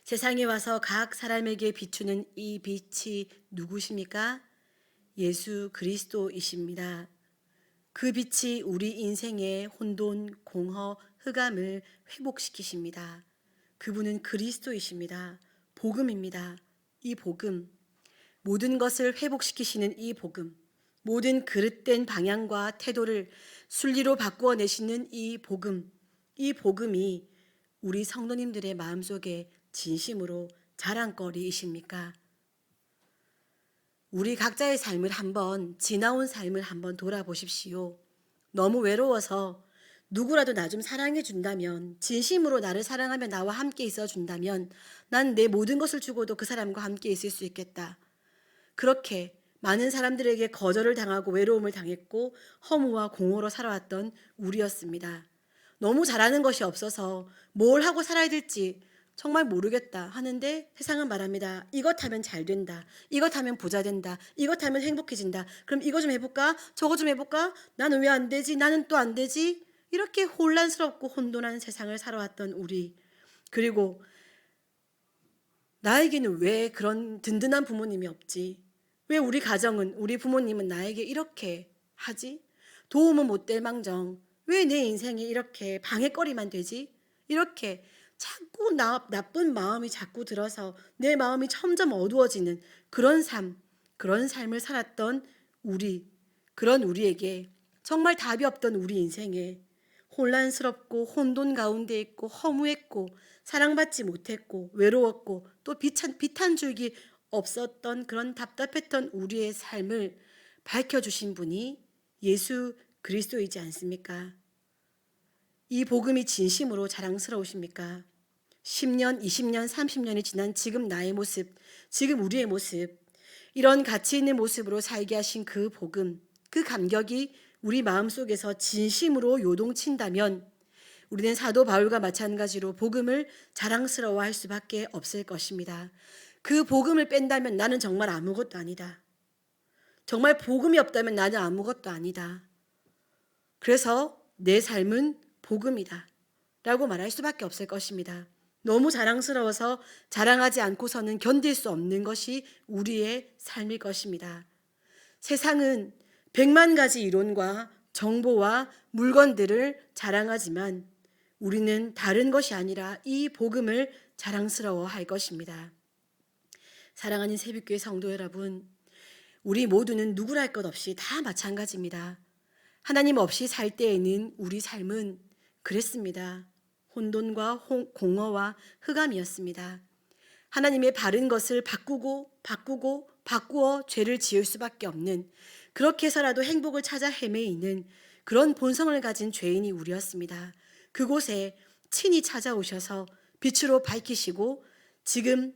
세상에 와서 각 사람에게 비추는 이 빛이 누구십니까? 예수 그리스도이십니다. 그 빛이 우리 인생의 혼돈, 공허, 흑암을 회복시키십니다. 그분은 그리스도이십니다. 복음입니다. 이 복음, 모든 것을 회복시키시는 이 복음, 모든 그릇된 방향과 태도를 순리로 바꾸어 내시는 이 복음이 우리 성도님들의 마음속에 진심으로 자랑거리이십니까? 우리 각자의 삶을 한번, 지나온 삶을 한번 돌아보십시오. 너무 외로워서 누구라도 나 좀 사랑해 준다면, 진심으로 나를 사랑하며 나와 함께 있어 준다면 난 내 모든 것을 주고도 그 사람과 함께 있을 수 있겠다. 그렇게 많은 사람들에게 거절을 당하고 외로움을 당했고 허무와 공허로 살아왔던 우리였습니다. 너무 잘하는 것이 없어서 뭘 하고 살아야 될지 정말 모르겠다 하는데 세상은 말합니다. 이것 하면 잘 된다. 이것 하면 부자 된다. 이것 하면 행복해진다. 그럼 이거 좀 해볼까? 저거 좀 해볼까? 나는 왜 안 되지? 나는 또 안 되지? 이렇게 혼란스럽고 혼돈한 세상을 살아왔던 우리. 그리고 나에게는 왜 그런 든든한 부모님이 없지? 왜 우리 가정은, 우리 부모님은 나에게 이렇게 하지? 도움은 못 될 망정 왜 내 인생이 이렇게 방해거리만 되지? 이렇게 자꾸 나쁜 마음이 자꾸 들어서 내 마음이 점점 어두워지는 그런 삶을 살았던 우리, 그런 우리에게 정말 답이 없던 우리 인생에 혼란스럽고 혼돈 가운데 있고 허무했고 사랑받지 못했고 외로웠고 또 빛 한 줄기 없었던 그런 답답했던 우리의 삶을 밝혀주신 분이 예수 그리스도이지 않습니까? 이 복음이 진심으로 자랑스러우십니까? 10년, 20년, 30년이 지난 지금 나의 모습, 지금 우리의 모습, 이런 가치 있는 모습으로 살게 하신 그 복음, 그 감격이 우리 마음속에서 진심으로 요동친다면 우리는 사도 바울과 마찬가지로 복음을 자랑스러워할 수밖에 없을 것입니다. 그 복음을 뺀다면 나는 정말 아무것도 아니다. 정말 복음이 없다면 나는 아무것도 아니다. 그래서 내 삶은 복음이다. 라고 말할 수밖에 없을 것입니다. 너무 자랑스러워서 자랑하지 않고서는 견딜 수 없는 것이 우리의 삶일 것입니다. 세상은 100만 가지 이론과 정보와 물건들을 자랑하지만 우리는 다른 것이 아니라 이 복음을 자랑스러워할 것입니다. 사랑하는 새벽교회 성도 여러분, 우리 모두는 누구랄 것 없이 다 마찬가지입니다. 하나님 없이 살 때에는 우리 삶은 그랬습니다. 혼돈과 공허와 흑암이었습니다. 하나님의 바른 것을 바꾸어 죄를 지을 수밖에 없는, 그렇게 해서라도 행복을 찾아 헤매이는 그런 본성을 가진 죄인이 우리였습니다. 그곳에 친히 찾아오셔서 빛으로 밝히시고 지금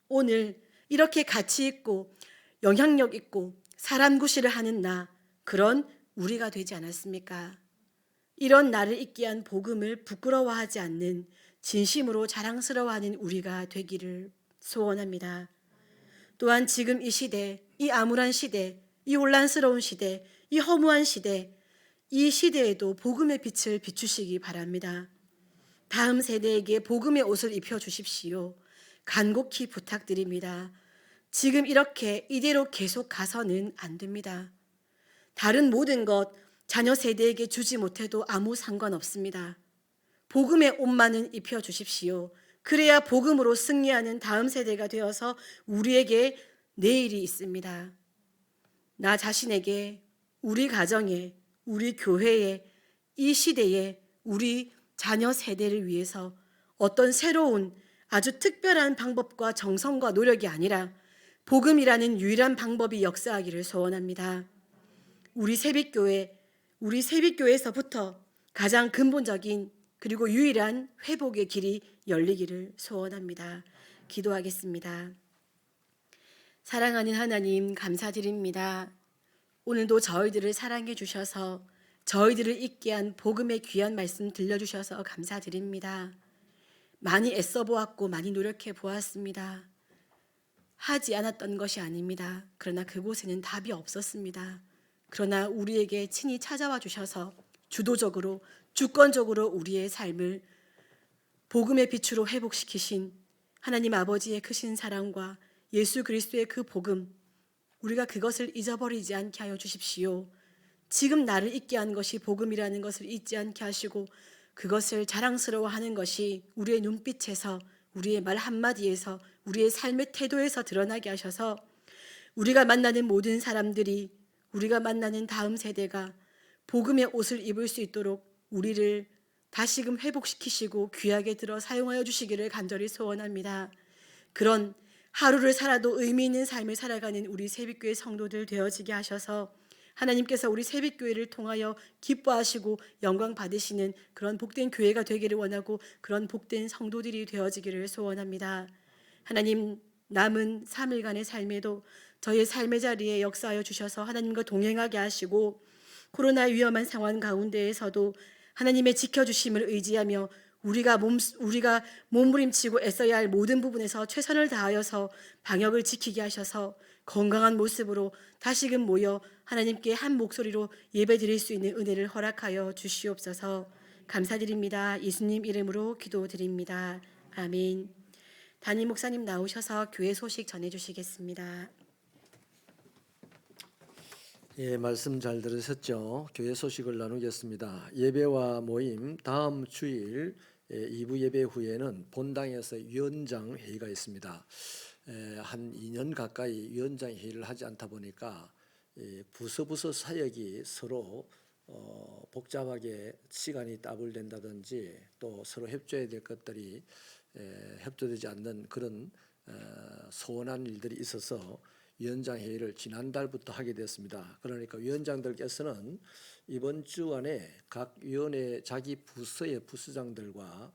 오늘 이렇게 가치 있고 영향력 있고 사람 구실을 하는 나, 그런 우리가 되지 않았습니까? 이런 나를 있게 한 복음을 부끄러워하지 않는, 진심으로 자랑스러워하는 우리가 되기를 소원합니다. 또한 지금 이 시대, 이 암울한 시대, 이 혼란스러운 시대, 이 허무한 시대, 이 시대에도 복음의 빛을 비추시기 바랍니다. 다음 세대에게 복음의 옷을 입혀주십시오. 간곡히 부탁드립니다. 지금 이렇게 이대로 계속 가서는 안 됩니다. 다른 모든 것 자녀 세대에게 주지 못해도 아무 상관없습니다. 복음의 옷만은 입혀주십시오. 그래야 복음으로 승리하는 다음 세대가 되어서 우리에게 내일이 있습니다. 나 자신에게, 우리 가정에, 우리 교회에, 이 시대에, 우리 자녀 세대를 위해서 어떤 새로운 아주 특별한 방법과 정성과 노력이 아니라 복음이라는 유일한 방법이 역사하기를 소원합니다. 우리 새빛교회에서부터 가장 근본적인 그리고 유일한 회복의 길이 열리기를 소원합니다. 기도하겠습니다. 사랑하는 하나님, 감사드립니다. 오늘도 저희들을 사랑해 주셔서 저희들을 있게 한 복음의 귀한 말씀 들려주셔서 감사드립니다. 많이 애써 보았고 많이 노력해 보았습니다. 하지 않았던 것이 아닙니다. 그러나 그곳에는 답이 없었습니다. 그러나 우리에게 친히 찾아와 주셔서 주도적으로, 주권적으로 우리의 삶을 복음의 빛으로 회복시키신 하나님 아버지의 크신 사랑과 예수 그리스도의 그 복음, 우리가 그것을 잊어버리지 않게 하여 주십시오. 지금 나를 잊게 한 것이 복음이라는 것을 잊지 않게 하시고 그것을 자랑스러워하는 것이 우리의 눈빛에서, 우리의 말 한마디에서, 우리의 삶의 태도에서 드러나게 하셔서 우리가 만나는 모든 사람들이, 우리가 만나는 다음 세대가 복음의 옷을 입을 수 있도록 우리를 다시금 회복시키시고 귀하게 들어 사용하여 주시기를 간절히 소원합니다. 그런 하루를 살아도 의미 있는 삶을 살아가는 우리 새빛교회 성도들 되어지게 하셔서 하나님께서 우리 새빛교회를 통하여 기뻐하시고 영광 받으시는 그런 복된 교회가 되기를 원하고 그런 복된 성도들이 되어지기를 소원합니다. 하나님, 남은 3일간의 삶에도 저희의 삶의 자리에 역사하여 주셔서 하나님과 동행하게 하시고 코로나 위험한 상황 가운데에서도 하나님의 지켜주심을 의지하며 우리가 몸부림치고 애써야 할 모든 부분에서 최선을 다하여서 방역을 지키게 하셔서 건강한 모습으로 다시금 모여 하나님께 한 목소리로 예배드릴 수 있는 은혜를 허락하여 주시옵소서. 감사드립니다. 예수님 이름으로 기도드립니다. 아멘. 담임 목사님 나오셔서 교회 소식 전해주시겠습니다. 예, 말씀 잘 들으셨죠? 교회 소식을 나누겠습니다. 예배와 모임 다음 주일 2부 예배 후에는 본당에서 위원장 회의가 있습니다. 한 2년 가까이 위원장 회의를 하지 않다 보니까 부서 사역이 서로 복잡하게 시간이 따불된다든지 또 서로 협조해야 될 것들이 협조되지 않는 그런 소원한 일들이 있어서 위원장 회의를 지난달부터 하게 됐습니다. 그러니까 위원장들께서는 이번 주 안에 각 위원회 자기 부서의 부서장들과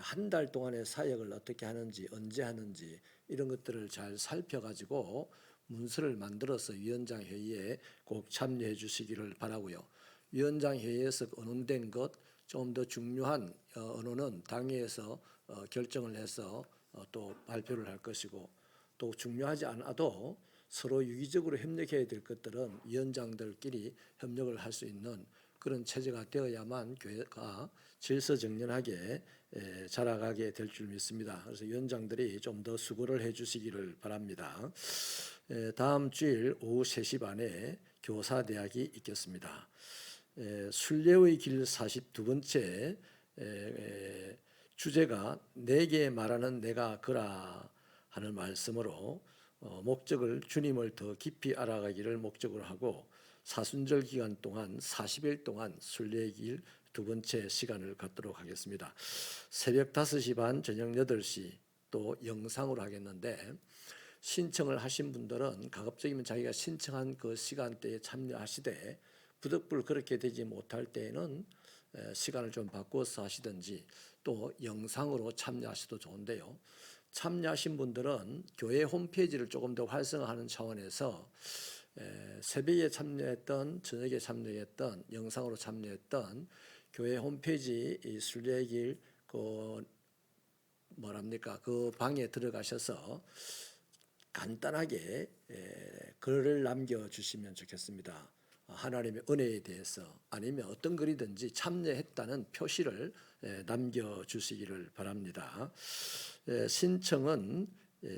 한 달 동안의 사역을 어떻게 하는지, 언제 하는지 이런 것들을 잘 살펴가지고 문서를 만들어서 위원장 회의에 꼭 참여해 주시기를 바라고요. 위원장 회의에서 언론된 것, 좀 더 중요한 언론은 당회에서 결정을 해서 또 발표를 할 것이고 또 중요하지 않아도 서로 유기적으로 협력해야 될 것들은 위원장들끼리 협력을 할 수 있는 그런 체제가 되어야만 교회가 질서정연하게 자라가게 될 줄 믿습니다. 그래서 위원장들이 좀 더 수고를 해주시기를 바랍니다. 다음 주일 오후 3시 반에 교사대학이 있겠습니다. 순례의 길 42번째 주제가 내게 말하는 내가 그라 하는 말씀으로 목적을 주님을 더 깊이 알아가기를 목적으로 하고 사순절 기간 동안 40일 동안 순례의 길 2번째 시간을 갖도록 하겠습니다. 새벽 5시 반, 저녁 8시 또 영상으로 하겠는데 신청을 하신 분들은 가급적이면 자기가 신청한 그 시간대에 참여하시되 부득불 그렇게 되지 못할 때에는 시간을 좀 바꿔서 하시든지 또 영상으로 참여하셔도 좋은데요. 참여하신 분들은 교회 홈페이지를 조금 더 활성화하는 차원에서 새벽에 참여했던, 저녁에 참여했던, 영상으로 참여했던 교회 홈페이지 이 순례의 길 그 방에 들어가셔서 간단하게 글을 남겨주시면 좋겠습니다. 하나님의 은혜에 대해서 아니면 어떤 글이든지 참여했다는 표시를 남겨주시기를 바랍니다. 신청은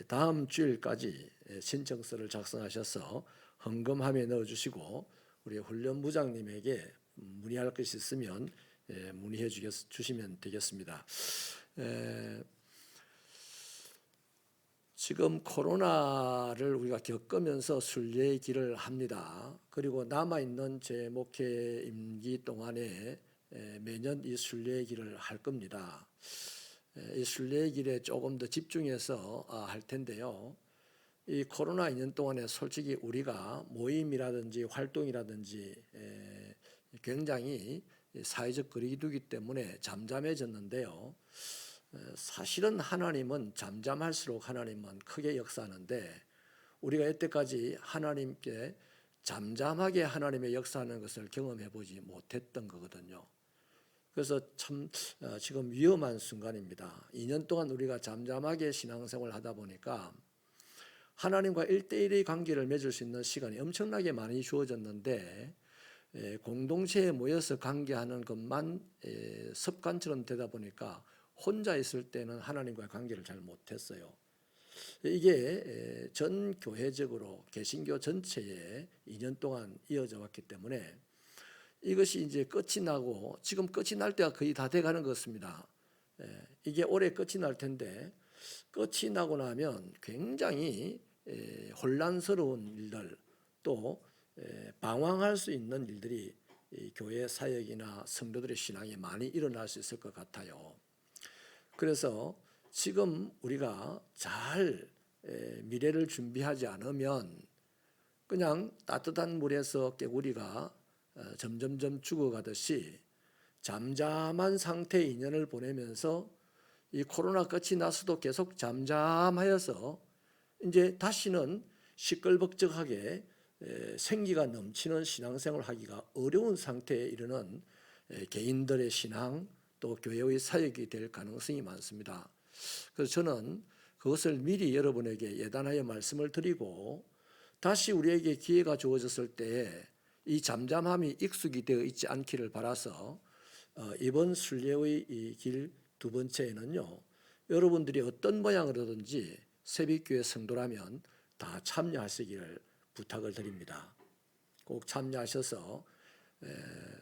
다음 주일까지 신청서를 작성하셔서 헌금함에 넣어주시고 우리 훈련부장님에게 문의할 것이 있으면 문의해 주시면 되겠습니다. 지금 코로나를 우리가 겪으면서 순례의 길을 합니다. 그리고 남아있는 제 목회 임기 동안에 매년 이 순례의 길을 할 겁니다. 이 순례의 길에 조금 더 집중해서 할 텐데요. 이 코로나 2년 동안에 솔직히 우리가 모임이라든지 활동이라든지 굉장히 사회적 거리두기 때문에 잠잠해졌는데요. 사실은 하나님은 잠잠할수록 하나님은 크게 역사하는데 우리가 이때까지 하나님께 잠잠하게 하나님의 역사하는 것을 경험해 보지 못했던 거거든요. 그래서 참 지금 위험한 순간입니다. 2년 동안 우리가 잠잠하게 신앙생활을 하다 보니까 하나님과 1대1의 관계를 맺을 수 있는 시간이 엄청나게 많이 주어졌는데 공동체에 모여서 관계하는 것만 습관처럼 되다 보니까 혼자 있을 때는 하나님과의 관계를 잘 못했어요. 이게 전 교회적으로 개신교 전체에 2년 동안 이어져 왔기 때문에 이것이 이제 끝이 나고 지금 끝이 날 때가 거의 다 돼가는 것 같습니다. 이게 올해 끝이 날 텐데 끝이 나고 나면 굉장히 혼란스러운 일들 또 방황할 수 있는 일들이 교회 사역이나 성도들의 신앙에 많이 일어날 수 있을 것 같아요. 그래서 지금 우리가 잘 미래를 준비하지 않으면 그냥 따뜻한 물에서 개구리가 점점점 죽어가듯이 잠잠한 상태의 2년을 보내면서 이 코로나 끝이 나서도 계속 잠잠하여서 이제 다시는 시끌벅적하게 생기가 넘치는 신앙생활을 하기가 어려운 상태에 이르는 개인들의 신앙 또 교회의 사역이 될 가능성이 많습니다. 그래서 저는 그것을 미리 여러분에게 예단하여 말씀을 드리고 다시 우리에게 기회가 주어졌을 때 이 잠잠함이 익숙이 되어 있지 않기를 바라서 이번 순례의 이 길 2번째에는요. 여러분들이 어떤 모양으로든지 새벽교회 성도라면 다 참여하시기를 부탁을 드립니다. 꼭 참여하셔서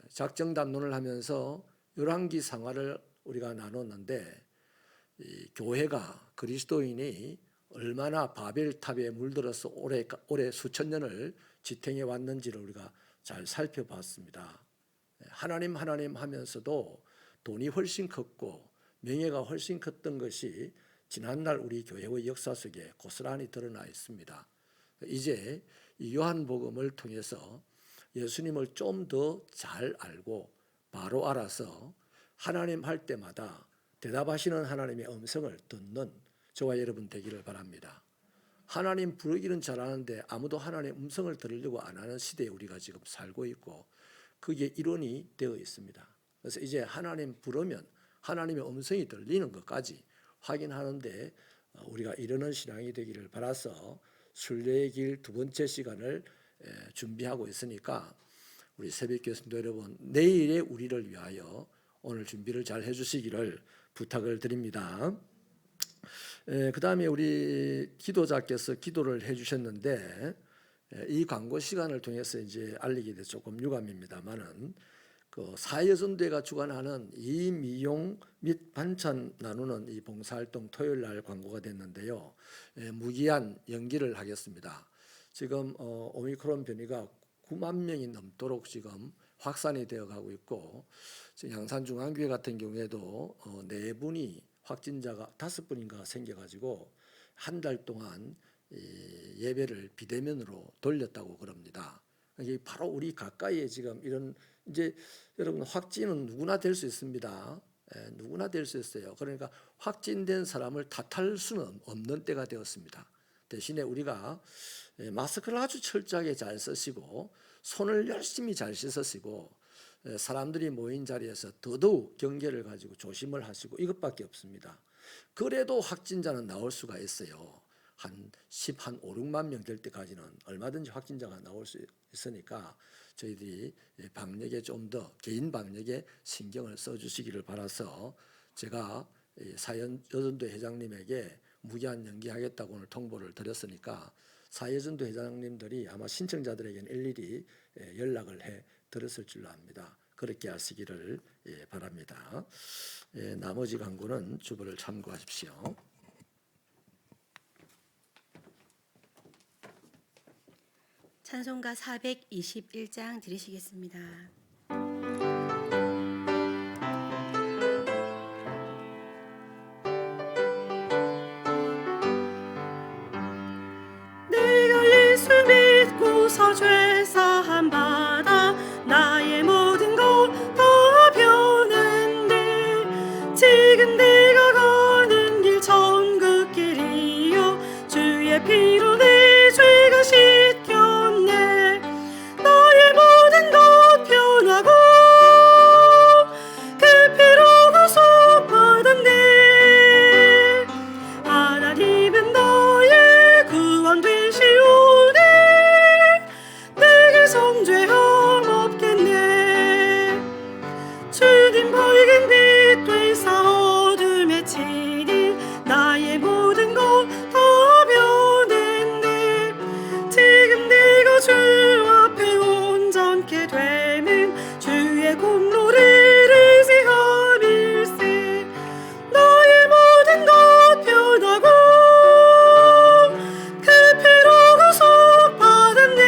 작정 담론을 하면서 열왕기 상하를 우리가 나눴는데 이 교회가 그리스도인이 얼마나 바벨탑에 물들어서 오래 수천 년을 지탱해 왔는지를 우리가 잘 살펴봤습니다. 하나님 하면서도 돈이 훨씬 컸고 명예가 훨씬 컸던 것이 지난날 우리 교회의 역사 속에 고스란히 드러나 있습니다. 이제 이 요한복음을 통해서 예수님을 좀 더 잘 알고 바로 알아서 하나님 할 때마다 대답하시는 하나님의 음성을 듣는 저와 여러분 되기를 바랍니다. 하나님 부르기는 잘하는데 아무도 하나님의 음성을 들으려고 안 하는 시대에 우리가 지금 살고 있고 그게 일원이 되어 있습니다. 그래서 이제 하나님 부르면 하나님의 음성이 들리는 것까지 확인하는데 우리가 이르는 신앙이 되기를 바라서 순례의 길 두 번째 시간을 준비하고 있으니까 우리 새벽교회 성도 여러분, 내일의 우리를 위하여 오늘 준비를 잘 해주시기를 부탁을 드립니다. 그 다음에 우리 기도자께서 기도를 해주셨는데 이 광고 시간을 통해서 이제 알리게 돼서 조금 유감입니다만은 그 사회전도회가 주관하는 이 미용 및 반찬 나누는 이 봉사활동 토요일 날 광고가 됐는데요. 무기한 연기를 하겠습니다. 지금 오미크론 변이가 9만 명이 넘도록 지금 확산이 되어 가고 있고, 지금 양산중앙교회 같은 경우에도 4분이 확진자가 5분인가 생겨가지고 한 달 동안 예배를 비대면으로 돌렸다고 그럽니다. 이게 바로 우리 가까이에 지금 이런 이제 여러분 확진은 누구나 될 수 있습니다. 누구나 될 수 있어요. 그러니까 확진된 사람을 탓할 수는 없는 때가 되었습니다. 대신에 우리가 마스크를 아주 철저하게 잘 쓰시고 손을 열심히 잘 씻으시고 사람들이 모인 자리에서 더더욱 경계를 가지고 조심을 하시고 이것밖에 없습니다. 그래도 확진자는 나올 수가 있어요. 한 5, 6만 명 될 때까지는 얼마든지 확진자가 나올 수 있으니까 저희들이 방역에 좀 더 개인 방역에 신경을 써주시기를 바라서 제가 사회전도 회장님에게 무기한 연기하겠다고 오늘 통보를 드렸으니까 사회전도 회장님들이 아마 신청자들에게는 일일이 연락을 해 들었을 줄로 압니다. 그렇게 하시기를 바랍니다. 나머지 광고는 주보를 참고하십시오. 찬송가 421장 드리시겠습니다. 내가 예수 믿고서 죄사함 받아 나의 모든 것 다 변했네. 지금 내가 가는 길 천국길이요 주의 피로 내 죄가 씻겼네. 나의 모든 것 변하고 그 피로 구속받았네. 하나님은 나의 구원 되시오네. 내게 정죄함 없겠네. 주님 밝은 빛 되사 어둠에 치니 나의 모든 것 다 변했네. 지금 내가 주 앞에 온전케 되면 주의 공로를 의지함일세. 나의 모든 것 변하고 그 피로 구속받았네.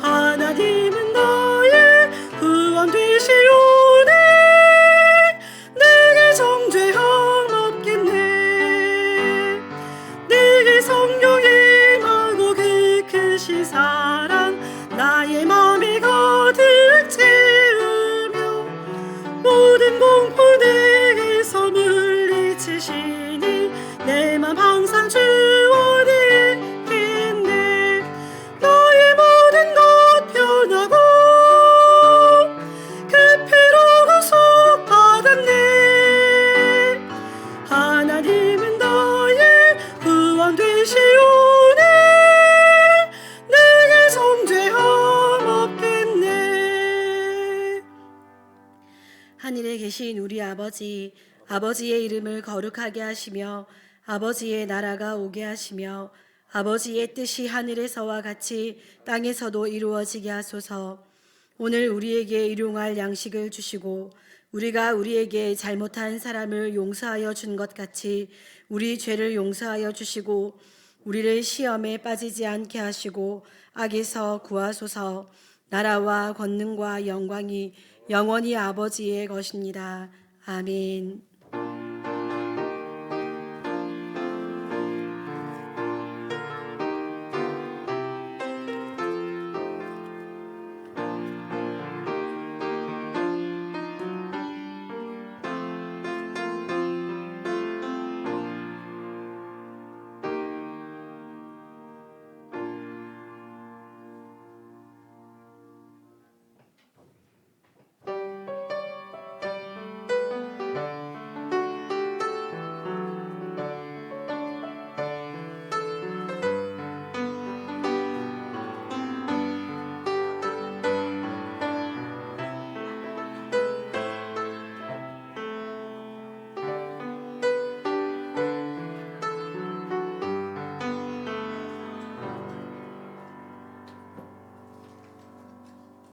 하나님은 나의 구원 되시오네. 내게 정죄함 없겠네. 내게 성령 임하고 그 크신 사랑 나의 맘에 가득 채우며 모든 공포 내게서 물리치시니 내 맘 항상 주 안에 있겠네. 나의 모든 것 변하고 그 피로 구속받았네. 하나님은 나의 구원 되시오네. 내게 정죄함 없겠네. 하늘에 계신 우리 아버지, 아버지의 이름을 거룩하게 하시며 아버지의 나라가 오게 하시며 아버지의 뜻이 하늘에서와 같이 땅에서도 이루어지게 하소서. 오늘 우리에게 일용할 양식을 주시고 우리가 우리에게 잘못한 사람을 용서하여 준 것 같이 우리 죄를 용서하여 주시고 우리를 시험에 빠지지 않게 하시고 악에서 구하소서. 나라와 권능과 영광이 영원히 아버지의 것입니다. 아멘.